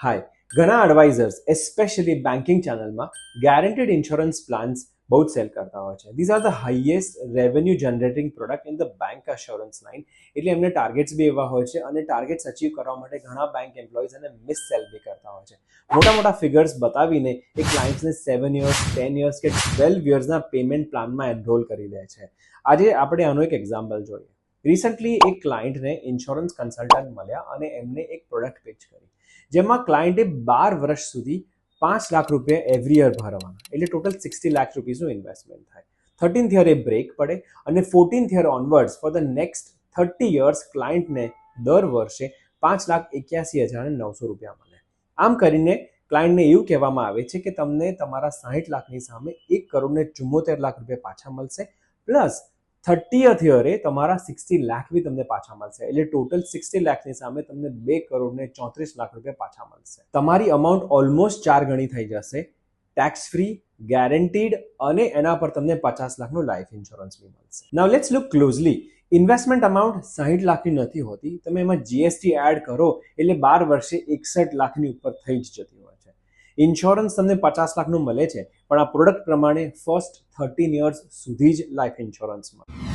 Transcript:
હાય, ઘણા advisers especially banking ચેનલમાં guaranteed insurance plans બહુ જ સેલ કરતા હોય છે. These are the highest revenue generating product in the bank assurance line. એટલે એમને ટાર્ગેટ્સ બી એવા હોય છે અને ટાર્ગેટ્સ અચીવ કરવા માટે ઘણા બેંક એમ્પ્લોઈઝ એને મિસ સેલ બી કરતા હોય છે. મોટા મોટા ફિગર્સ બતાવીને એ ક્લાયન્ટ્સને 7 યર્સ 10 યર્સ કે 12 યર્સના પેમેન્ટ પ્લાનમાં એનરોલ કરી દે છે. આજે આપણે આનું એક એક્ઝામ્પલ જોઈએ. રિસન્ટલી એક ક્લાયન્ટને ઇન્સ્યોરન્સ કન્સલ્ટન્ટ મળ્યા અને એમને એક પ્રોડક્ટ પિચ કરી જેમાં ક્લાયન્ટે 12 વર્ષ સુધી 5 લાખ રૂપિયા એવરી યર ભરવાના, એટલે ટોટલ 60 લાખ રૂપીસનું ઇન્વેસ્ટમેન્ટ થાય. 13th યર એ બ્રેક પડે અને 14th year onwards for the next 30 years ક્લાયન્ટને દર વર્ષે 5,81,900 રૂપિયા મળે. આમ કરીને ક્લાયન્ટને એવું કહેવામાં આવે છે કે તમને તમારા 60 લાખની સામે 1,74 લાખ રૂપિયા પાછા મળશે, પ્લસ 30th યરે તમારા 60 લાખ બી તમને પાછા મળશે, એટલે ટોટલ 60 લાખની સામે તમને 2,34 લાખ રૂપિયા પાછા મળશે. તમારી અમાઉન્ટ ઓલમોસ્ટ 4 ગણી થઈ જશે, ટેક્સ ફ્રી, ગેરંટીડ, અને એના પર તમને 50 લાખનું લાઈફ ઇન્સ્યોરન્સ બી મળશે. Now let's look closely. Investment amount 60 લાખની નથી હોતી. તમે એમાં જીએસટી એડ કરો એટલે 12 વર્ષે 61 લાખની ઉપર થઈ જ જતી હોય છે. ઇન્સ્યોરન્સ તમને 50 લાખનું મળે છે, પણ આ પ્રોડક્ટ પ્રમાણે ફર્સ્ટ 13 યર્સ સુધી જ લાઈફ ઇન્સ્યોરન્સ મળે.